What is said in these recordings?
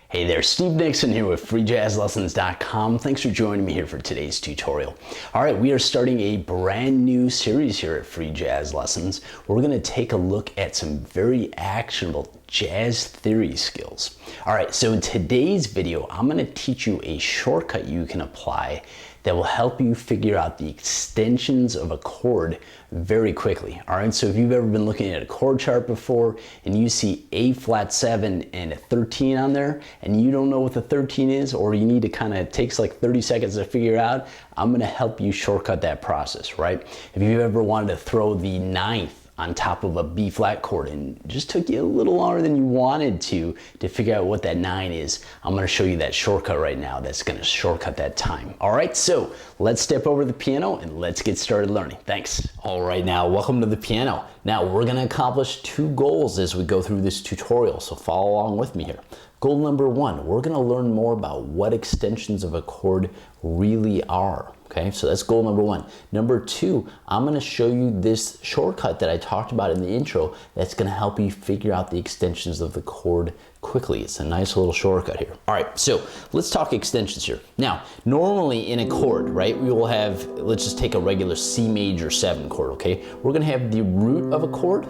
Hey there, Steve Nixon here with Freejazzlessons.com. Thanks for joining me here for today's tutorial. All right, we are starting a brand new series here at Free Jazz Lessons. We're gonna take a look at some very actionable jazz theory skills. All right, so in today's video, I'm gonna teach you a shortcut you can apply that will help you figure out the extensions of a chord very quickly. All right, so if you've ever been looking at a chord chart before and you see A flat 7 and a 13 on there and you don't know what the 13 is, or you need to it takes like 30 seconds to figure out, I'm gonna help you shortcut that process, right? If you ever wanted to throw the ninth on top of a B flat chord and it just took you a little longer than you wanted to figure out what that 9 is, I'm gonna show you that shortcut right now that's gonna shortcut that time. All right, so let's step over to the piano and let's get started learning. Thanks. All right, now welcome to the piano. Now we're gonna accomplish two goals as we go through this tutorial, so follow along with me here. Goal number one, we're gonna learn more about what extensions of a chord really are. Okay, so that's goal number one. Number two, I'm gonna show you this shortcut that I talked about in the intro that's gonna help you figure out the extensions of the chord quickly. It's a nice little shortcut here. All right, so let's talk extensions here. Now, normally in a chord, right, we will have, let's just take a regular C major 7 chord, okay? We're gonna have the root of a chord,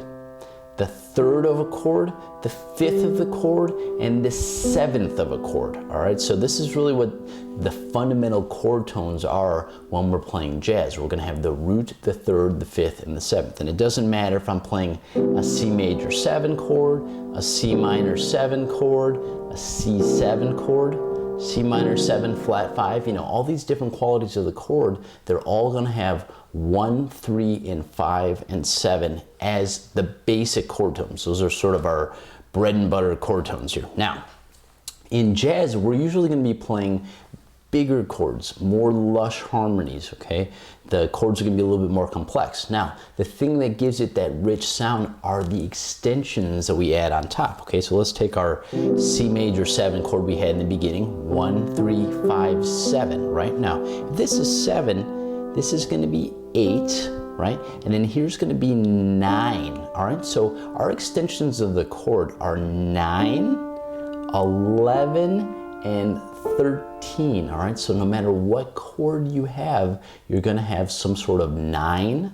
the third of a chord, the fifth of the chord, and the seventh of a chord. All right, so this is really what the fundamental chord tones are when we're playing jazz. We're gonna have the root, the third, the fifth, and the seventh. And it doesn't matter if I'm playing a C major 7 chord, a C minor 7 chord, a C7 chord, C minor 7 flat 5, you know, all these different qualities of the chord, they're all gonna have 1, 3, and 5, and 7 as the basic chord tones. Those are sort of our bread and butter chord tones here. Now, in jazz, we're usually gonna be playing bigger chords, more lush harmonies, okay? The chords are gonna be a little bit more complex. Now, the thing that gives it that rich sound are the extensions that we add on top, okay? So let's take our C major 7 chord we had in the beginning, 1, 3, 5, 7, right? Now, if this is 7, this is gonna be 8, right? And then here's gonna be 9, all right? So our extensions of the chord are 9, 11, and 13, all right? So no matter what chord you have, you're gonna have some sort of 9,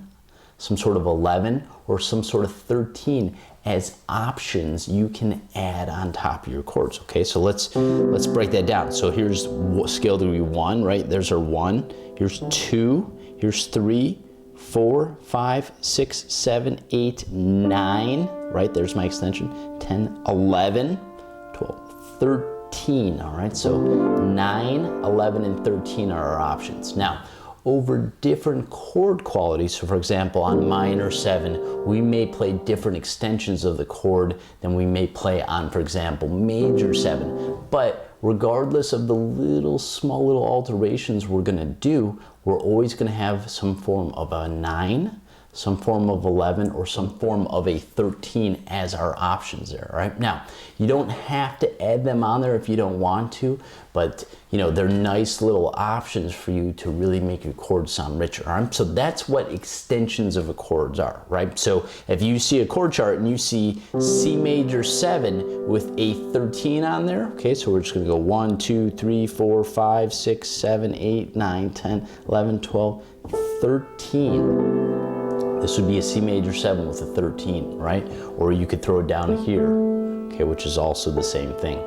some sort of 11, or some sort of 13 as options you can add on top of your chords, okay? So let's break that down. So here's scale degree 1, right? There's our 1. Here's 2, here's 3, 4, 5, 6, 7, 8, 9, right? There's my extension. 10, 11, 12, 13, all right? So 9, 11, and 13 are our options. Now, over different chord qualities, so for example, on minor 7, we may play different extensions of the chord than we may play on, for example, major 7. But regardless of the small little alterations we're gonna do, we're always gonna have some form of a 9, some form of 11, or some form of a 13 as our options there, right? Now, you don't have to add them on there if you don't want to, but you know, they're nice little options for you to really make your chords sound richer, all right? So that's what extensions of a chords are, right? So if you see a chord chart and you see C major 7 with a 13 on there, okay, so we're just gonna go 1, 2, 3, 4, 5, 6, 7, 8, 9, 10, 11, 12, 13. This would be a C major 7 with a 13, right? Or you could throw it down here, okay, which is also the same thing.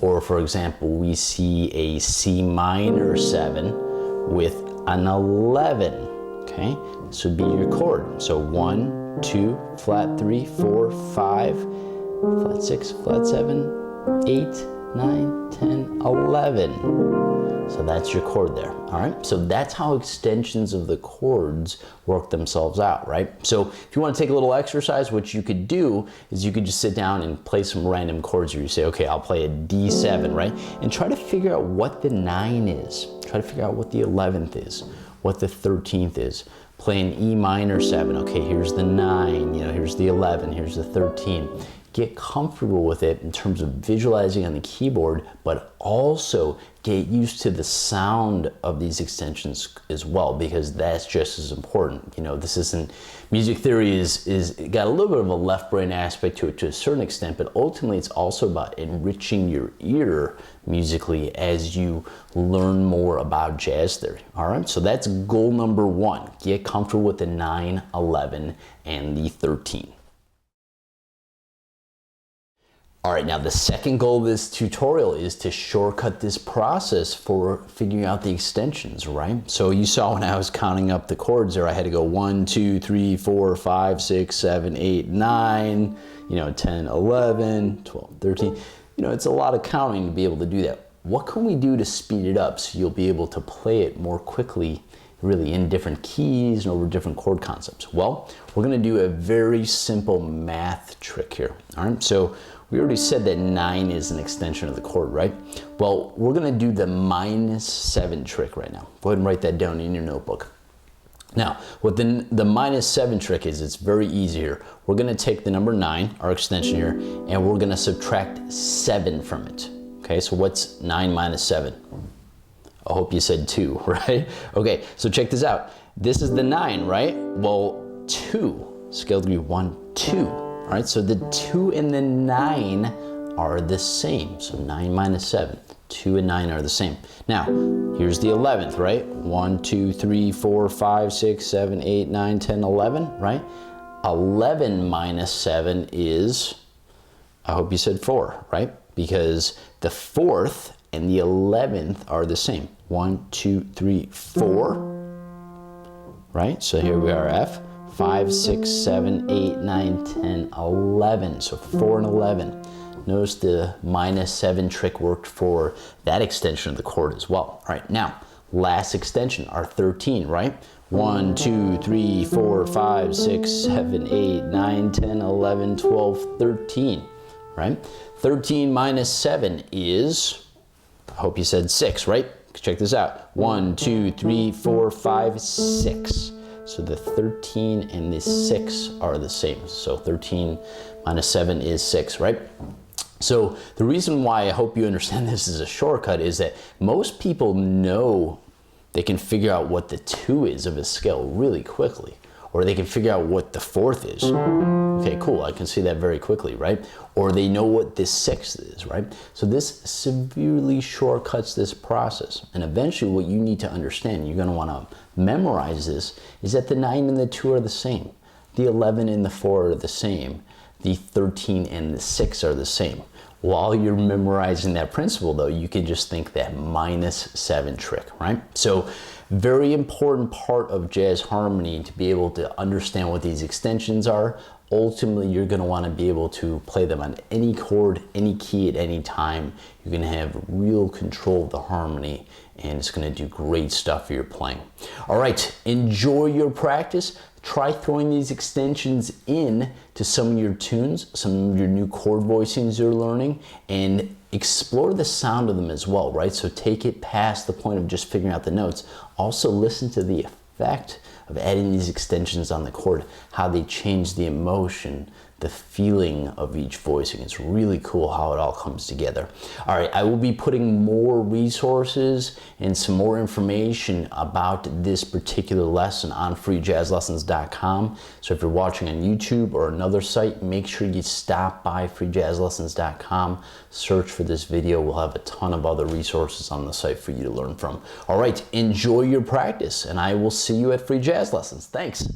Or for example, we see a C minor 7 with an 11, okay? This would be your chord. So 1, 2, flat 3, 4, 5, flat 6, flat 7, 8, 9, 10, 11. So that's your chord there, all right? So that's how extensions of the chords work themselves out, right? So if you want to take a little exercise, what you could do is you could just sit down and play some random chords where you say, okay, I'll play a D7, right? And try to figure out what the 9 is. Try to figure out what the 11th is, what the 13th is. Play an E minor 7, okay, here's the 9, you know, here's the 11, here's the 13. get comfortable with it in terms of visualizing on the keyboard, but also get used to the sound of these extensions as well, because that's just as important. You know, this isn't, music theory is got a little bit of a left brain aspect to it to a certain extent, but ultimately it's also about enriching your ear musically as you learn more about jazz theory. All right, so that's goal number 1. Get comfortable with the 9, 11, and the 13. All right, now the second goal of this tutorial is to shortcut this process for figuring out the extensions, right? So you saw when I was counting up the chords there, I had to go 1, 2, 3, 4, 5, 6, 7, 8, 9, 10, 11, 12, 13. It's a lot of counting to be able to do that. What can we do to speed it up so you'll be able to play it more quickly, really in different keys and over different chord concepts? Well, we're gonna do a very simple math trick here, all right? So we already said that 9 is an extension of the chord, right? Well, we're gonna do the -7 trick right now. Go ahead and write that down in your notebook. Now, what the -7 trick is, it's very easy here. We're gonna take the number 9, our extension here, and we're gonna subtract 7 from it. Okay, so what's 9 minus 7? I hope you said 2, right? Okay, so check this out. This is the 9, right? Well, 2, scale degree 1, 2. All right, so the 2 and the 9 are the same. So 9 minus 7, 2 and 9 are the same. Now, here's the 11th, right? 1, 2, 3, 4, 5, 6, 7, 8, 9, 10, 11, right? 11 minus 7 is, I hope you said 4, right? Because the 4th and the 11th are the same. 1, 2, 3, 4, right? So here we are, F. 5, 6, 7, 8, 9, 10, 11. So 4 and 11. Notice the -7 trick worked for that extension of the chord as well. All right, now, last extension, our 13, right? 1, 2, 3, 4, 5, 6, 7, 8, 9, 10, 11, 12, 13, right? 13 minus 7 is, I hope you said 6, right? Check this out. 1, 2, 3, 4, 5, 6. So the 13 and the 6 are the same. So 13 minus 7 is 6, right? So the reason why I hope you understand this is a shortcut is that most people know they can figure out what the 2 is of a scale really quickly, or they can figure out what the 4th is. Okay, cool, I can see that very quickly, right? Or they know what this 6th is, right? So this severely shortcuts this process. And eventually what you need to understand, you're gonna wanna memorize this, is that the 9 and the 2 are the same. The 11 and the 4 are the same. The 13 and the 6 are the same. While you're memorizing that principle though, you can just think that -7 trick, right? So very important part of jazz harmony to be able to understand what these extensions are. Ultimately, you're gonna wanna be able to play them on any chord, any key at any time. You're gonna have real control of the harmony and it's gonna do great stuff for your playing. All right, enjoy your practice. Try throwing these extensions in to some of your tunes, some of your new chord voicings you're learning, and explore the sound of them as well, right? So take it past the point of just figuring out the notes. Also listen to the effect of adding these extensions on the chord, how they change the emotion, the feeling of each voicing. It's really cool how it all comes together. All right, I will be putting more resources and some more information about this particular lesson on Freejazzlessons.com. So if you're watching on YouTube or another site, make sure you stop by Freejazzlessons.com, search for this video. We'll have a ton of other resources on the site for you to learn from. All right, enjoy your practice, and I will see you at Free Jazz Lessons. Thanks.